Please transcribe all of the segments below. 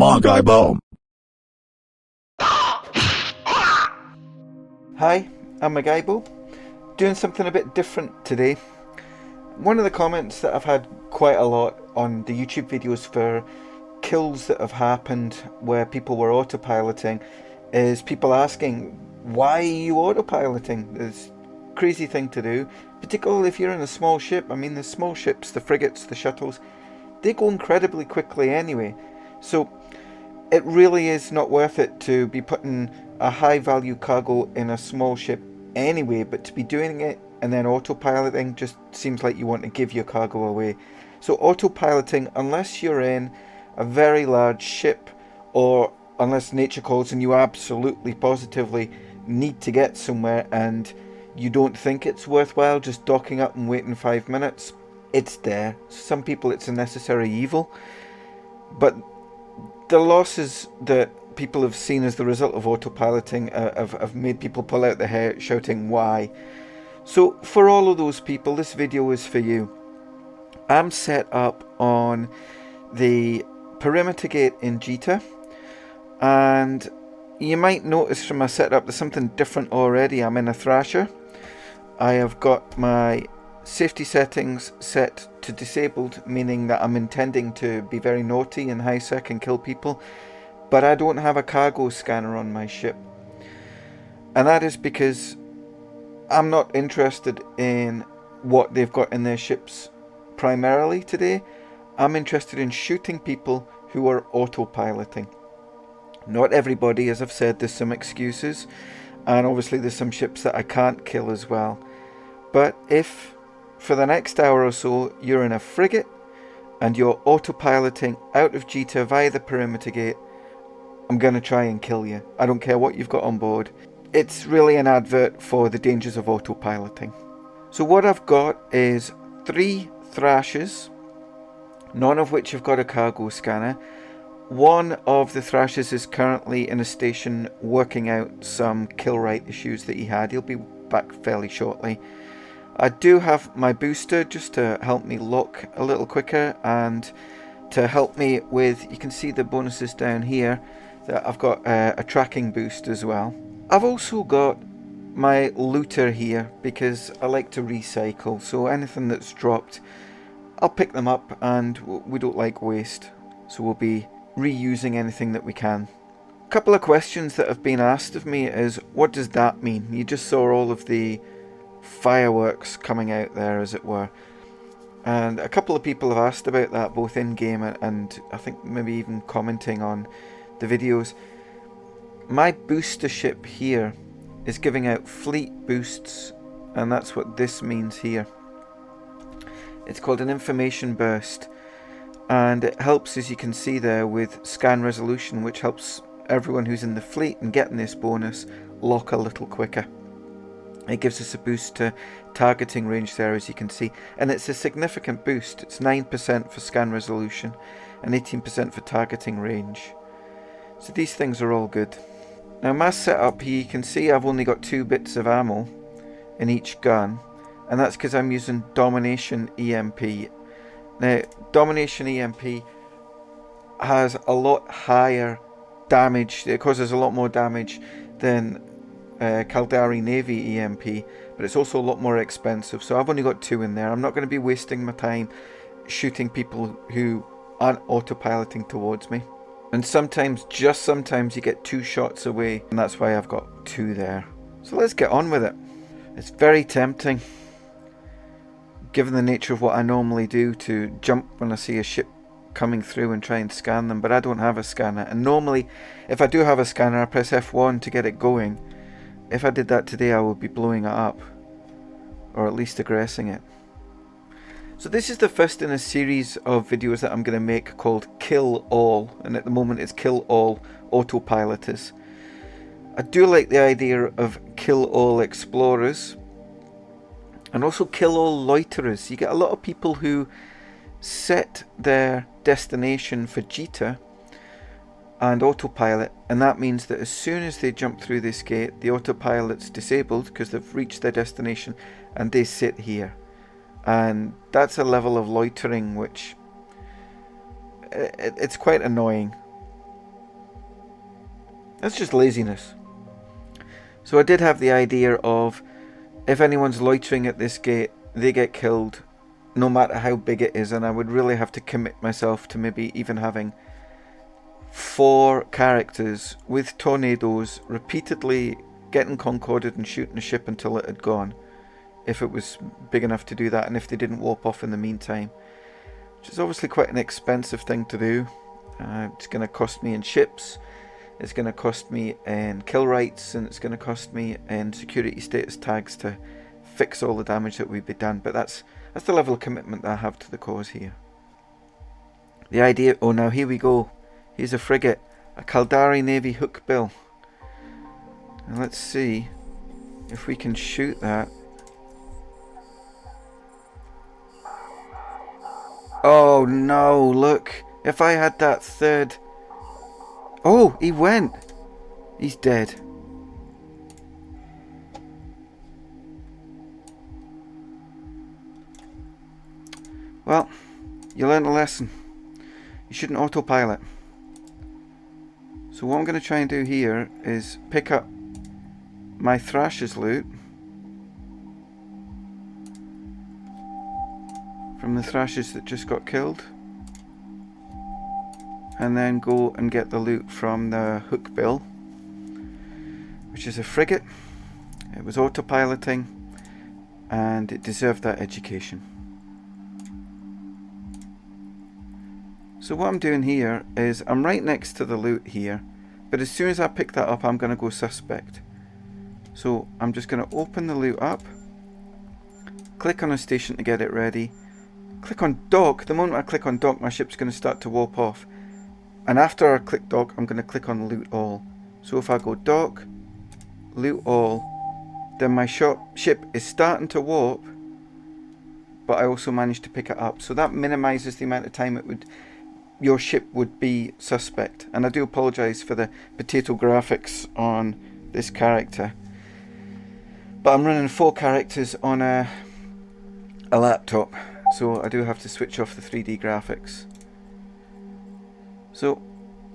Guy Boom. Hi, I'm Magaibo, doing something a bit different today. One of the comments that I've had quite a lot on the YouTube videos for kills that have happened where people were autopiloting is people asking, why are you autopiloting? It's a crazy thing to do, particularly if you're in a small ship. I mean, the small ships, the frigates, the shuttles, they go incredibly quickly anyway. So it really is not worth it to be putting a high value cargo in a small ship anyway, but to be doing it and then autopiloting just seems like you want to give your cargo away. So autopiloting, unless you're in a very large ship or unless nature calls and you absolutely positively need to get somewhere and you don't think it's worthwhile just docking up and waiting 5 minutes, it's there. Some people it's a necessary evil, but the losses that people have seen as the result of autopiloting have made people pull out their hair shouting why. So for all of those people, this video is for you. I'm set up on the perimeter gate in Jita, and you might notice from my setup there's something different already. I'm in a Thrasher. I have got my safety settings set to disabled, meaning that I'm intending to be very naughty and high sec and kill people, but I don't have a cargo scanner on my ship, and that is because I'm not interested in what they've got in their ships primarily today. I'm interested in shooting people who are autopiloting. Not everybody, as I've said, there's some excuses, and obviously there's some ships that I can't kill as well. But if for the next hour or so you're in a frigate and you're autopiloting out of Jita via the perimeter gate, I'm going to try and kill you. I don't care what you've got on board. It's really an advert for the dangers of autopiloting. So what I've got is 3 Thrashers, none of which have got a cargo scanner. One of the Thrashers is currently in a station working out some kill rate issues that he had. He'll be back fairly shortly. I do have my booster just to help me lock a little quicker and to help me with, you can see the bonuses down here, that I've got a tracking boost as well. I've also got my looter here because I like to recycle, so anything that's dropped I'll pick them up, and we don't like waste, so we'll be reusing anything that we can. A couple of questions that have been asked of me is, what does that mean? You just saw all of the fireworks coming out there, as it were, and a couple of people have asked about that both in game and I think maybe even commenting on the videos. My booster ship here is giving out fleet boosts, and that's what this means here. It's called an information burst, and it helps, as you can see there, with scan resolution, which helps everyone who's in the fleet and getting this bonus lock a little quicker. It gives us a boost to targeting range there, as you can see, and it's a significant boost. It's 9% for scan resolution and 18% for targeting range. So these things are all good. Now my setup here, you can see I've only got 2 bits of ammo in each gun, and that's because I'm using Domination EMP. Now Domination EMP has a lot higher damage, it causes a lot more damage than Caldari Navy EMP, but it's also a lot more expensive, so I've only got 2 in there. I'm not going to be wasting my time shooting people who aren't autopiloting towards me. And sometimes, just sometimes, you get 2 shots away, and that's why I've got 2 there. So let's get on with it. It's very tempting, given the nature of what I normally do, to jump when I see a ship coming through and try and scan them, but I don't have a scanner. And normally, if I do have a scanner, I press F1 to get it going. If I did that today, I would be blowing it up, or at least aggressing it. So this is the first in a series of videos that I'm going to make called Kill All, and at the moment it's Kill All Autopiloters. I do like the idea of Kill All Explorers, and also Kill All Loiterers. You get a lot of people who set their destination for Jita and autopilot, and that means that as soon as they jump through this gate, the autopilot's disabled because they've reached their destination and they sit here. And that's a level of loitering which it's quite annoying. That's just laziness. So I did have the idea of, if anyone's loitering at this gate, they get killed no matter how big it is, and I would really have to commit myself to maybe even having 4 characters with tornadoes repeatedly getting concorded and shooting the ship until it had gone, if it was big enough to do that, and if they didn't warp off in the meantime, which is obviously quite an expensive thing to do. It's going to cost me in ships, it's going to cost me in kill rights, and it's going to cost me in security status tags to fix all the damage that we've been done. But that's the level of commitment that I have to the cause here. The idea, oh, now here we go. Here's a frigate, a Caldari Navy hookbill. And let's see if we can shoot that. Oh no, look. If I had that third... Oh, he went. He's dead. Well, you learned a lesson. You shouldn't autopilot. So what I'm going to try and do here is pick up my Thrasher's loot from the Thrashers that just got killed, and then go and get the loot from the hookbill, which is a frigate. It was autopiloting and it deserved that education. So what I'm doing here is I'm right next to the loot here, but as soon as I pick that up I'm going to go suspect. So I'm just going to open the loot up, click on a station to get it ready, click on dock. The moment I click on dock, my ship's going to start to warp off, and after I click dock I'm going to click on loot all. So if I go dock, loot all, then my ship is starting to warp, but I also managed to pick it up, so that minimizes the amount of time your ship would be suspect. And I do apologise for the potato graphics on this character, but I'm running 4 characters on a laptop, so I do have to switch off the 3D graphics. So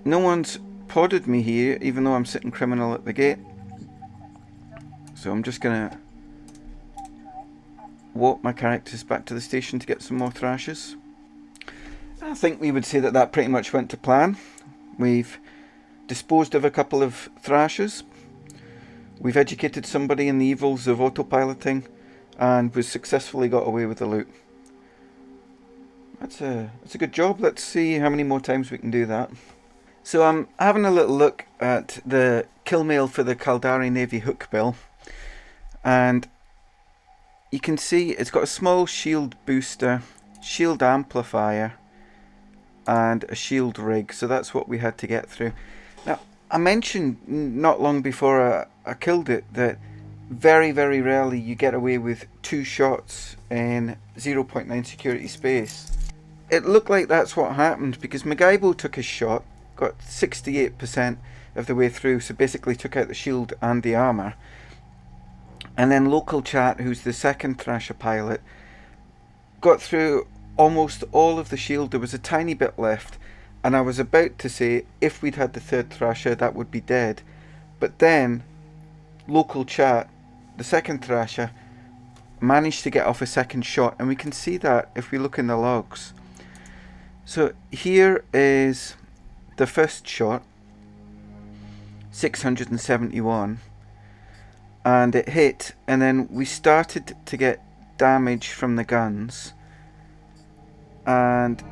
no one's podded me here, even though I'm sitting criminal at the gate. So I'm just gonna walk my characters back to the station to get some more Thrashers. I think we would say that that pretty much went to plan. We've disposed of a couple of Thrashers, we've educated somebody in the evils of autopiloting, and we've successfully got away with the loot. That's a good job. Let's see how many more times we can do that. So I'm having a little look at the kill mail for the Caldari Navy hookbill, and you can see it's got a small shield booster, shield amplifier, and a shield rig. So that's what we had to get through. Now, I mentioned not long before I killed it that very, very rarely you get away with 2 shots in 0.9 security space. It looked like that's what happened, because Magaibo took his shot, got 68% of the way through, so basically took out the shield and the armour. And then Local Chat, who's the second Thrasher pilot, got through almost all of the shield. There was a tiny bit left, and I was about to say if we'd had the third Thrasher that would be dead. But then Local Chat, the second Thrasher, managed to get off a second shot, and we can see that if we look in the logs. So here is the first shot, 671, and it hit, and then we started to get damage from the guns, and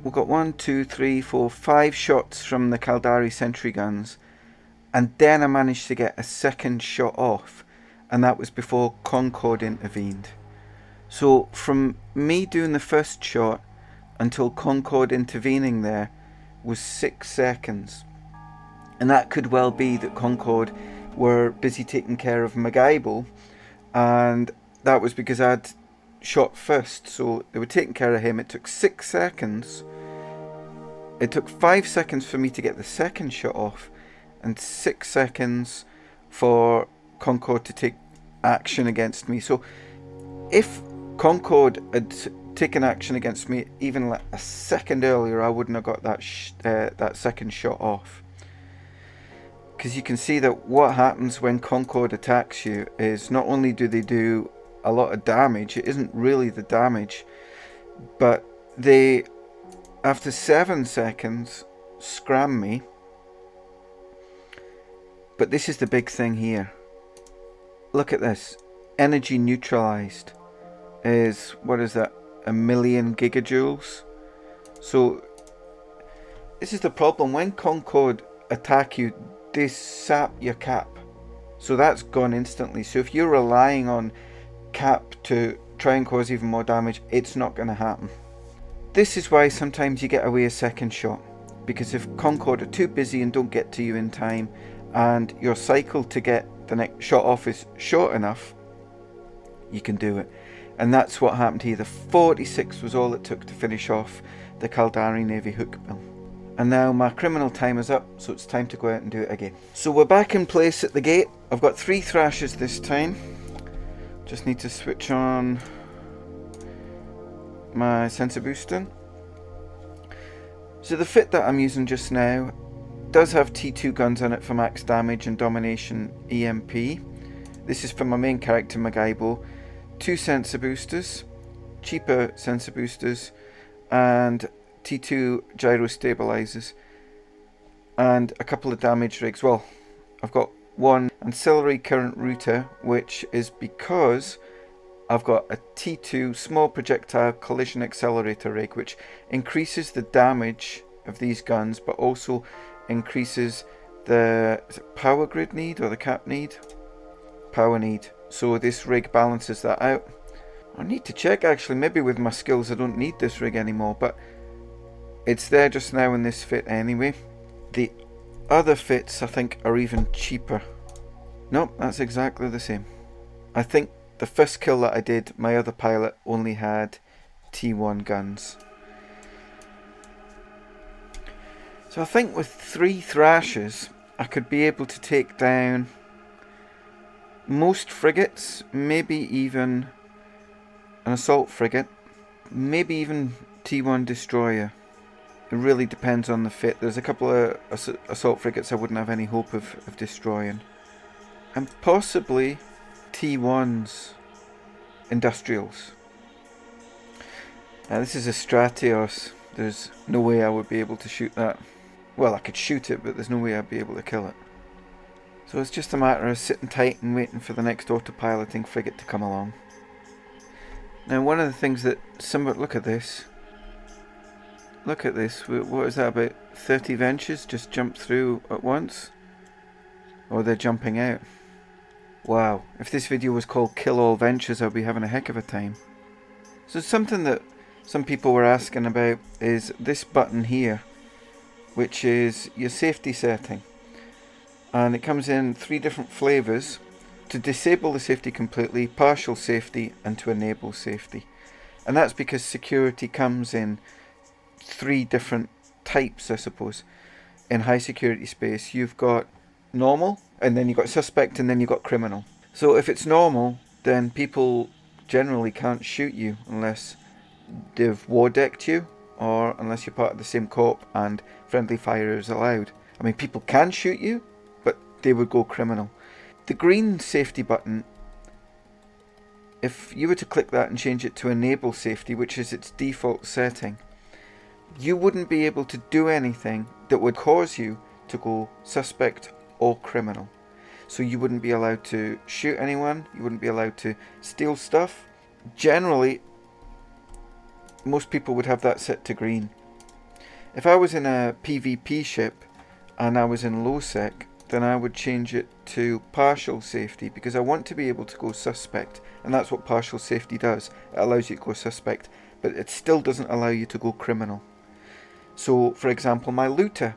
we got 1, 2, 3, 4, 5 shots from the Caldari sentry guns, and then I managed to get a second shot off, and that was before Concord intervened. So from me doing the first shot until Concord intervening there was 6 seconds, and that could well be that Concord were busy taking care of Magaibo, and that was because I'd shot first, so they were taking care of him. It took 6 seconds. It took 5 seconds for me to get the second shot off, and 6 seconds for Concord to take action against me. So if Concord had taken action against me even like a second earlier, I wouldn't have got that second shot off. because you can see that what happens when Concorde attacks you is not only do they do a lot of damage, it isn't really the damage, but they, after 7 seconds, scram me. But this is the big thing here. Look at this. Energy neutralized is, what is that, 1,000,000 gigajoules? So this is the problem. When Concorde attack you, they sap your cap. So that's gone instantly. So if you're relying on cap to try and cause even more damage, it's not going to happen. This is why sometimes you get away a second shot. Because if Concorde are too busy and don't get to you in time, and your cycle to get the next shot off is short enough, you can do it. And that's what happened here. The 46 was all it took to finish off the Caldari Navy hookbill. And now my criminal time is up, so it's time to go out and do it again. So we're back in place at the gate. I've got 3 thrashes this time. Just need to switch on my sensor boosting. So the fit that I'm using just now does have T2 guns on it for max damage and domination EMP. This is for my main character Magaibo. 2 sensor boosters, cheaper sensor boosters, and T2 gyro stabilizers, and a couple of damage rigs. Well, I've got one ancillary current router, which is because I've got a T2 small projectile collision accelerator rig, which increases the damage of these guns, but also increases the power grid need or the cap need? Power need. So this rig balances that out. I need to check actually, maybe with my skills I don't need this rig anymore, but it's there just now in this fit anyway. The other fits I think are even cheaper. Nope, that's exactly the same. I think the first kill that I did, my other pilot only had T1 guns. So I think with 3 thrashers I could be able to take down most frigates, maybe even an assault frigate, maybe even T1 destroyer. It really depends on the fit. There's a couple of assault frigates I wouldn't have any hope of destroying. And possibly T1's industrials. Now this is a Stratios. There's no way I would be able to shoot that. Well, I could shoot it, but there's no way I'd be able to kill it. So it's just a matter of sitting tight and waiting for the next autopiloting frigate to come along. Now one of the things that look at this. Look at this. What is that, about 30 ventures just jumped through at once? Or they're jumping out. Wow, if this video was called Kill All Ventures, I'd be having a heck of a time. So something that some people were asking about is this button here, which is your safety setting. And it comes in 3 different flavors: to disable the safety completely, partial safety, and to enable safety. And that's because security comes in 3 different types, I suppose. In high security space, you've got normal, and then you've got suspect, and then you've got criminal. So if it's normal, then people generally can't shoot you unless they've war decked you, or unless you're part of the same corp and friendly fire is allowed. I mean, people can shoot you, but they would go criminal. The green safety button, if you were to click that and change it to enable safety, which is its default setting, you wouldn't be able to do anything that would cause you to go suspect or criminal. So you wouldn't be allowed to shoot anyone, you wouldn't be allowed to steal stuff. Generally, most people would have that set to green. If I was in a PvP ship and I was in low sec, then I would change it to partial safety, because I want to be able to go suspect, and that's what partial safety does. It allows you to go suspect, but it still doesn't allow you to go criminal. So, for example, my looter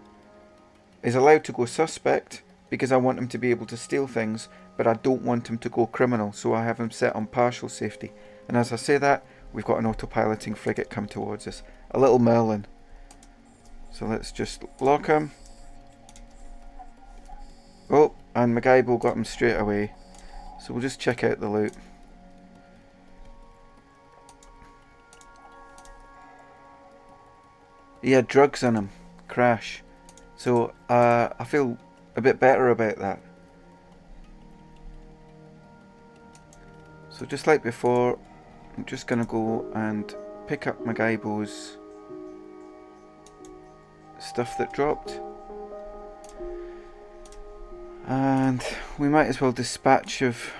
is allowed to go suspect because I want him to be able to steal things, but I don't want him to go criminal, so I have him set on partial safety. And as I say that, we've got an autopiloting frigate come towards us. A little Merlin. So let's just lock him. Oh, and Magaibo got him straight away. So we'll just check out the loot. He had drugs on him. Crash. So I feel a bit better about that. So just like before, I'm just going to go and pick up MacGybo's stuff that dropped. And we might as well dispatch of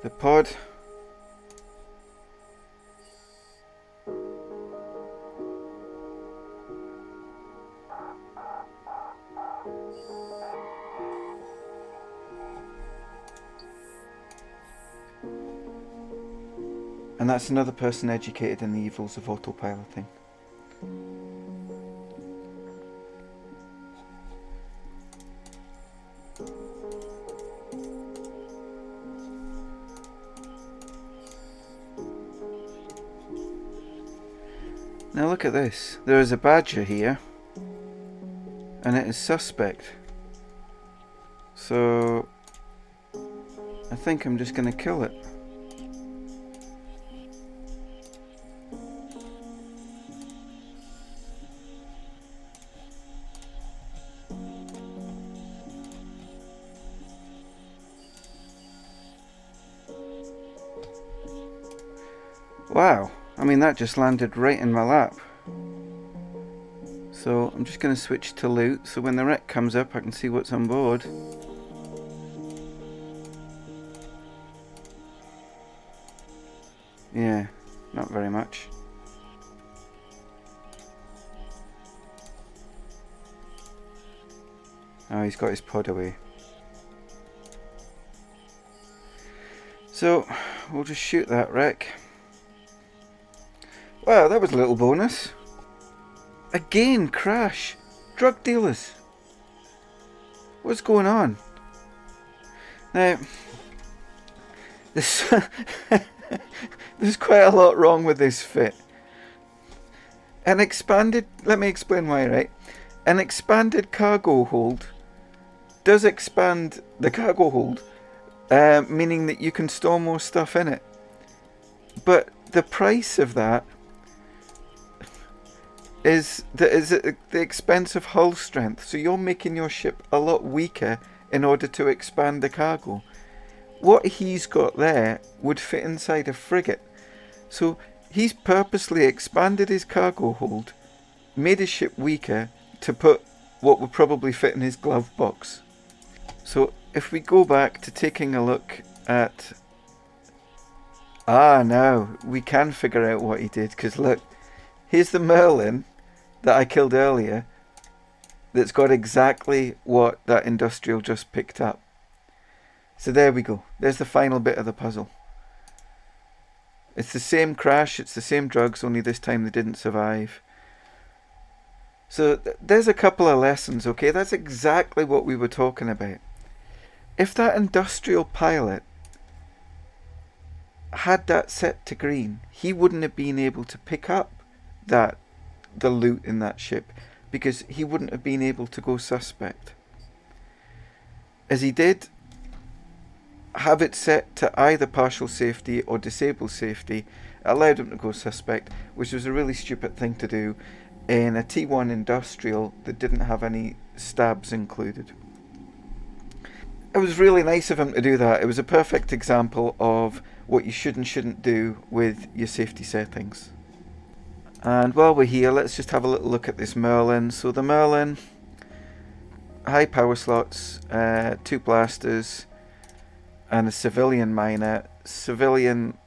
the pod. And that's another person educated in the evils of autopiloting. Now look at this. There is a badger here, and it is suspect. So I think I'm just going to kill it. Wow, I mean that just landed right in my lap. So I'm just going to switch to loot, so when the wreck comes up I can see what's on board. Yeah, not very much. Oh, he's got his pod away. So we'll just shoot that wreck. Wow, that was a little bonus. Again, crash. Drug dealers. What's going on? Now, there's quite a lot wrong with this fit. An expanded, let me explain why, right? An expanded cargo hold does expand the cargo hold, meaning that you can store more stuff in it. But the price of that is the expense of hull strength. So you're making your ship a lot weaker in order to expand the cargo. What he's got there would fit inside a frigate. So he's purposely expanded his cargo hold, made his ship weaker to put what would probably fit in his glove box. So if we go back to taking a look at... now we can figure out what he did, because look, here's the Merlin that I killed earlier that's got exactly what that industrial just picked up. So there we go. There's the final bit of the puzzle. It's the same crash, it's the same drugs, only this time they didn't survive. So there's a couple of lessons, okay? That's exactly what we were talking about. If that industrial pilot had that set to green, he wouldn't have been able to pick up the loot in that ship, because he wouldn't have been able to go suspect. As he did have it set to either partial safety or disable safety, it allowed him to go suspect, which was a really stupid thing to do in a T1 industrial that didn't have any stabs included. It was really nice of him to do that. It was a perfect example of what you should and shouldn't do with your safety settings. And while we're here, let's just have a little look at this Merlin. So the Merlin, high power slots, 2 blasters, and a civilian miner. Civilian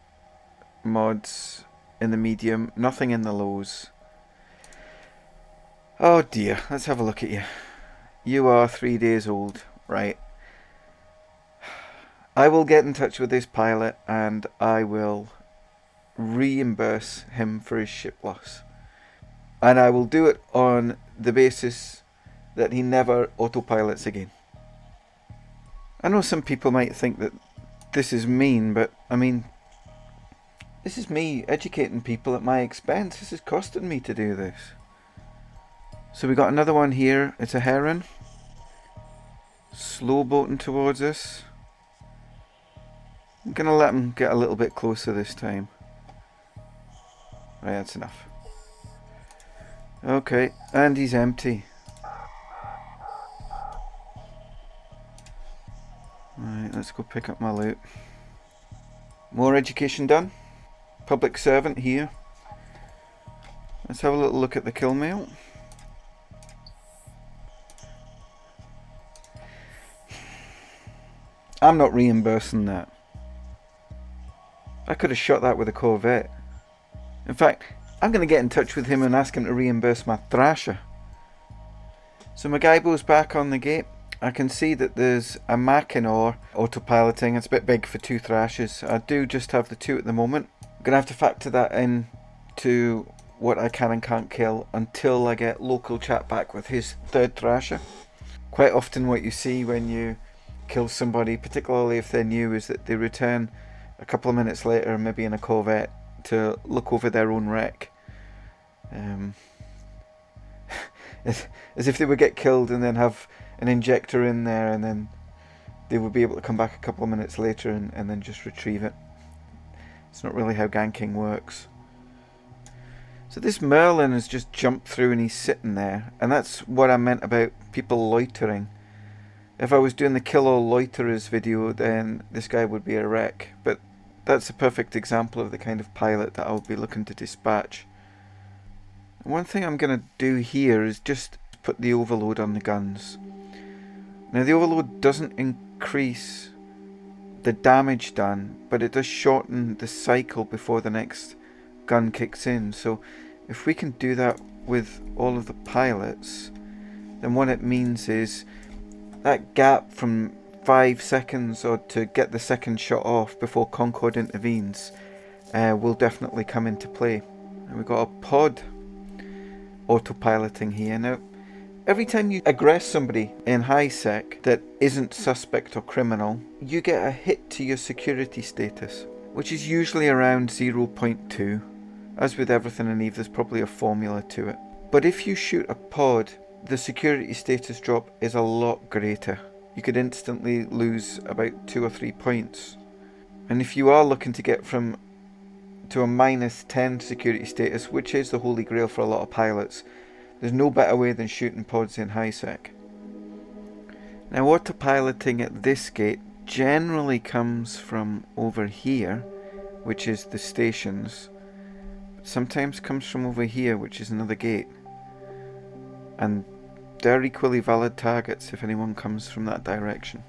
mods in the medium, nothing in the lows. Oh dear, let's have a look at you. You are 3 days old, right? I will get in touch with this pilot and I will reimburse him for his ship loss. And I will do it on the basis that he never autopilots again. I know some people might think that this is mean, but I mean, this is me educating people at my expense. This is costing me to do this. So we got another one here. It's a heron. Slow boating towards us. I'm going to let him get a little bit closer this time. Right, that's enough. Okay, and he's empty. let's go pick up my loot. More education done. Public servant here. Let's have a little look at the kill mail. I'm not reimbursing that. I could have shot that with a Corvette. In fact, I'm going to get in touch with him and ask him to reimburse my Thrasher. So my Gaibo's back on the gate. I can see that there's a Mackinac autopiloting. It's a bit big for 2 Thrashers. I do just have the 2 at the moment. I'm going to have to factor that in to what I can and can't kill until I get local chat back with his 3rd Thrasher. Quite often what you see when you kill somebody, particularly if they're new, is that they return a couple of minutes later, maybe in a Corvette, to look over their own wreck. As if they would get killed and then have an injector in there, and then they would be able to come back a couple of minutes later and then just retrieve it. It's not really how ganking works. So this Merlin has just jumped through and he's sitting there, and that's what I meant about people loitering. If I was doing the kill all loiterers video, then this guy would be a wreck, but that's a perfect example of the kind of pilot that I'll be looking to dispatch. One thing I'm going to do here is just put the overload on the guns. Now the overload doesn't increase the damage done, but it does shorten the cycle before the next gun kicks in. So if we can do that with all of the pilots, then what it means is that gap from 5 seconds or to get the second shot off before Concorde intervenes will definitely come into play. And we've got a pod autopiloting here. Now, every time you aggress somebody in high sec that isn't suspect or criminal, you get a hit to your security status, which is usually around 0.2. As with everything in EVE, there's probably a formula to it. But if you shoot a pod, the security status drop is a lot greater. You could instantly lose about 2 or 3 points. And if you are looking to get to a -10 security status, which is the holy grail for a lot of pilots, there's no better way than shooting pods in high sec. Now autopiloting at this gate generally comes from over here, which is the stations. Sometimes comes from over here, which is another gate. And they're equally valid targets if anyone comes from that direction.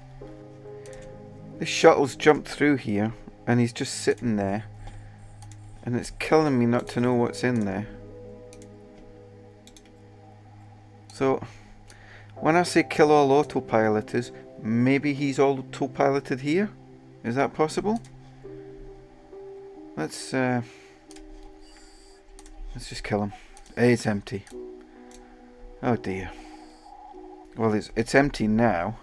This shuttle's jumped through here and he's just sitting there, and it's killing me not to know what's in there. So when I say kill all autopiloters, maybe he's autopiloted here? Is that possible? Let's just kill him. It's empty. Oh dear. Well, it's empty now.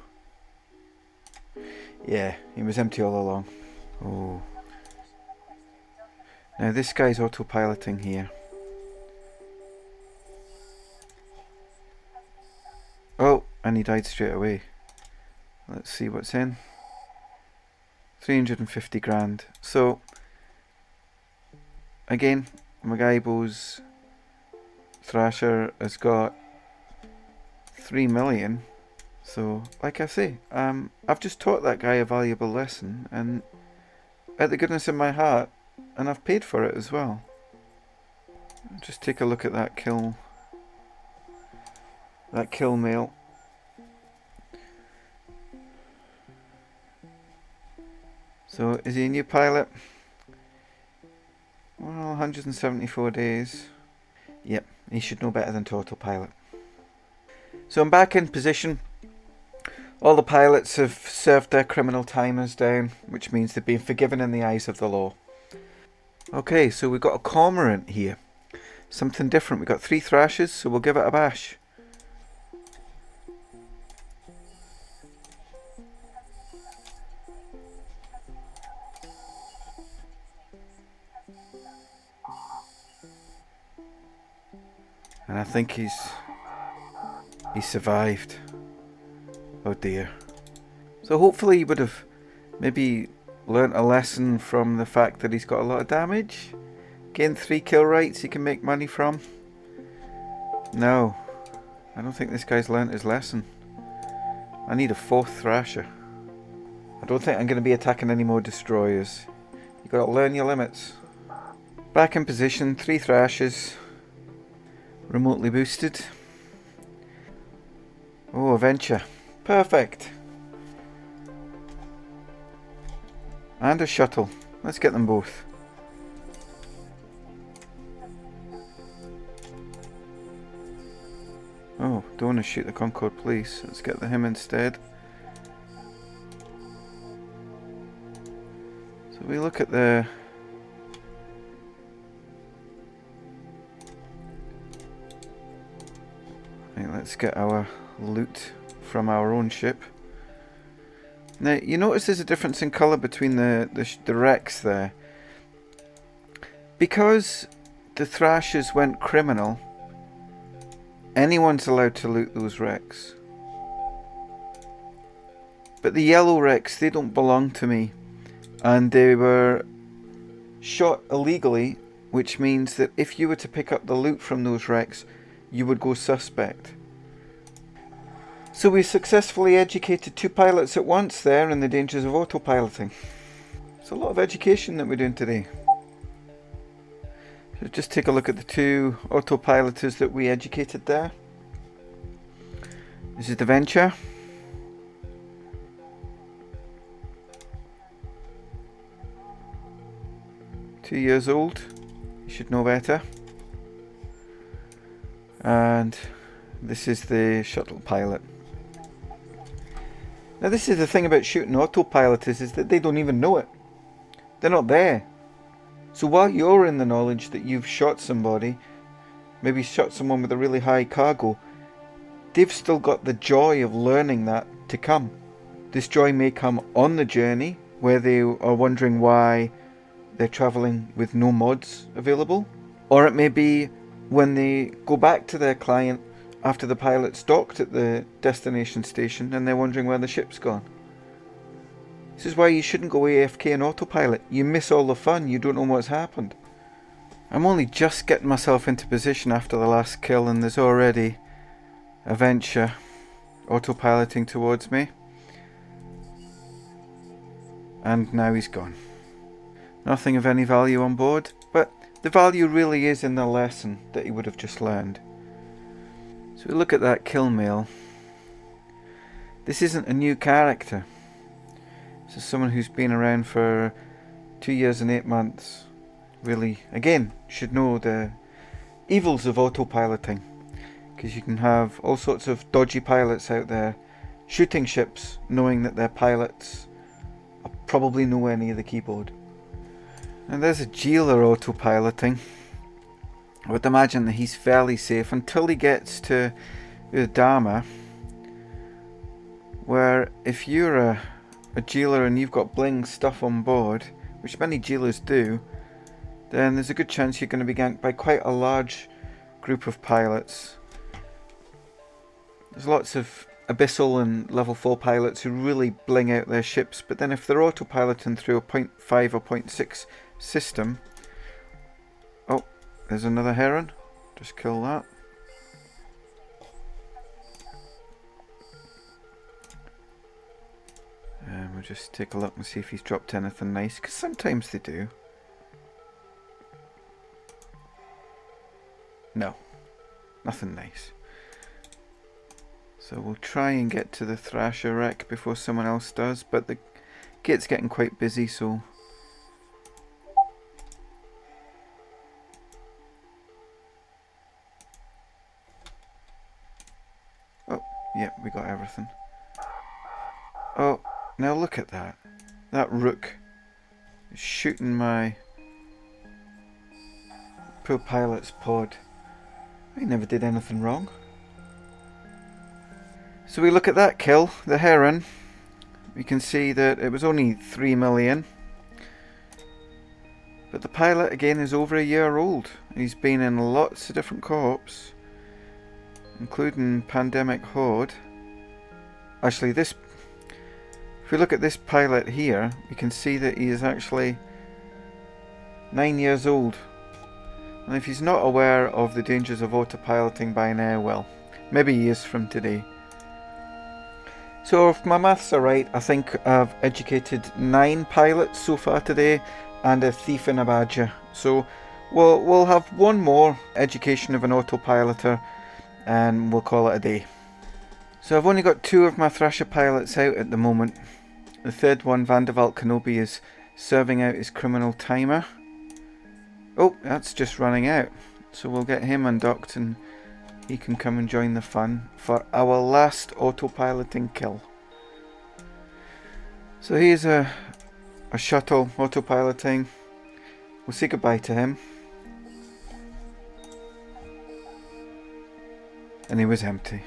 Yeah, he was empty all along. Oh. Now this guy's autopiloting here. Oh, and he died straight away. Let's see what's in. 350 grand. So, again, Magaibo's Thrasher has got 3 million. So, like I say, I've just taught that guy a valuable lesson, and out the goodness of my heart, and I've paid for it as well. Just take a look at that kill mail. So, is he a new pilot? Well, 174 days. Yep, he should know better than to autopilot. So I'm back in position. All the pilots have served their criminal timers down, which means they've been forgiven in the eyes of the law. Okay, so we've got a cormorant here. Something different. We've got 3 Thrashers, so we'll give it a bash. And I think he's survived. Oh dear. So hopefully he would have maybe learnt a lesson from the fact that he's got a lot of damage. Gained 3 kill rights he can make money from. No, I don't think this guy's learnt his lesson. I need a 4th Thrasher. I don't think I'm going to be attacking any more destroyers. You've got to learn your limits. Back in position, 3 thrashes. Remotely boosted. Oh, Adventure. Perfect. And a shuttle. Let's get them both. Oh, don't want to shoot the Concorde Police. Let's get him instead. So we look at the... Right, let's get our loot from our own ship. Now, you notice there's a difference in colour between the wrecks there. Because the Thrashers went criminal, anyone's allowed to loot those wrecks. But the yellow wrecks, they don't belong to me. And they were shot illegally, which means that if you were to pick up the loot from those wrecks, you would go suspect. So we successfully educated 2 pilots at once there in the dangers of autopiloting. It's a lot of education that we're doing today. So just take a look at the 2 autopiloters that we educated there. This is the Venture. Two years old. You should know better. And this is the shuttle pilot. Now this is the thing about shooting autopiloters, is that they don't even know it. They're not there. So while you're in the knowledge that you've shot somebody, maybe shot someone with a really high cargo, they've still got the joy of learning that to come. This joy may come on the journey, where they are wondering why they're travelling with no mods available. Or it may be when they go back to their client after the pilot's docked at the destination station and they're wondering where the ship's gone. This is why you shouldn't go AFK in autopilot. You miss all the fun, you don't know what's happened. I'm only just getting myself into position after the last kill and there's already a Venture autopiloting towards me. And now he's gone. Nothing of any value on board, but the value really is in the lesson that he would have just learned. So we look at that kill mail. This isn't a new character. This is someone who's been around for 2 years and 8 months. Really, again, should know the evils of autopiloting. Because you can have all sorts of dodgy pilots out there shooting ships knowing that their pilots are probably nowhere near the keyboard. And there's a Jeeler autopiloting. I would imagine that he's fairly safe until he gets to the Dharma, where if you're a Jeeler and you've got bling stuff on board, which many Jeelers do, then there's a good chance you're going to be ganked by quite a large group of pilots. There's lots of Abyssal and level 4 pilots who really bling out their ships, but then if they're autopiloting through a 0.5 or 0.6 system... Oh, there's another Heron. Just kill that. And we'll just take a look and see if he's dropped anything nice, because sometimes they do. No, nothing nice. So we'll try and get to the Thrasher wreck before someone else does, but the gate's getting quite busy, so... Oh, yeah, we got everything. Oh, now look at that. That Rook is shooting my poor pilot's pod. I never did anything wrong. So we look at that kill, the Heron. We can see that it was only 3 million. But the pilot again is over a year old. He's been in lots of different co-ops, including Pandemic Horde. Actually, if we look at this pilot here, we can see that he is actually 9 years old. And if he's not aware of the dangers of autopiloting by now, well, maybe he is from today. So if my maths are right, I think I've educated 9 pilots so far today and a thief and a badger. So we'll have one more education of an autopiloter and we'll call it a day. So I've only got 2 of my Thrasher pilots out at the moment. The third one, Vandervalt Kenobi, is serving out his criminal timer. Oh, that's just running out. So we'll get him undocked and he can come and join the fun for our last autopiloting kill. So here's a shuttle autopiloting. We'll say goodbye to him. And he was empty.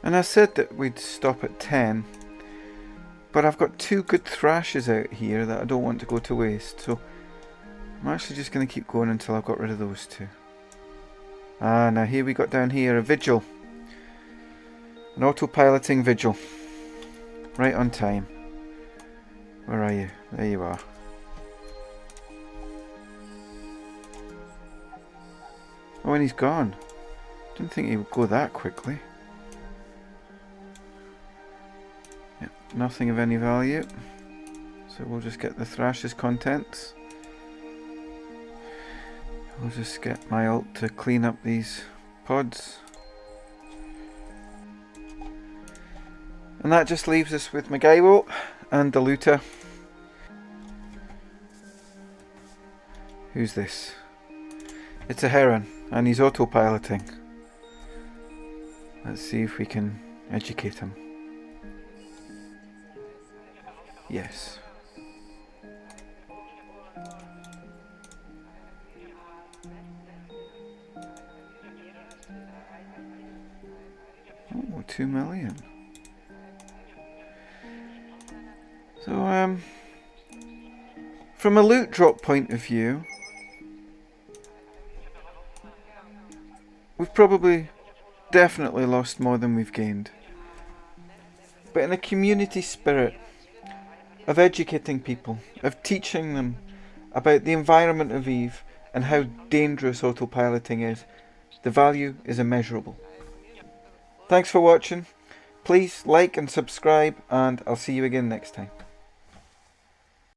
And I said that we'd stop at 10. But I've got 2 good Thrashers out here that I don't want to go to waste. So I'm actually just going to keep going until I've got rid of those 2. Ah, now here we got down here a Vigil. An autopiloting Vigil. Right on time. Where are you? There you are. Oh, and he's gone. Didn't think he would go that quickly. Yep, nothing of any value. So we'll just get the Thrasher's contents. We'll just get my ult to clean up these pods. And that just leaves us with Magaibo and the looter. Who's this? It's a Heron and he's autopiloting. Let's see if we can educate him. Yes. Oh, 2 million. So, from a loot drop point of view, we've probably definitely lost more than we've gained. But in a community spirit of educating people, of teaching them about the environment of Eve and how dangerous autopiloting is, the value is immeasurable. Thanks for watching. Please like and subscribe, and I'll see you again next time.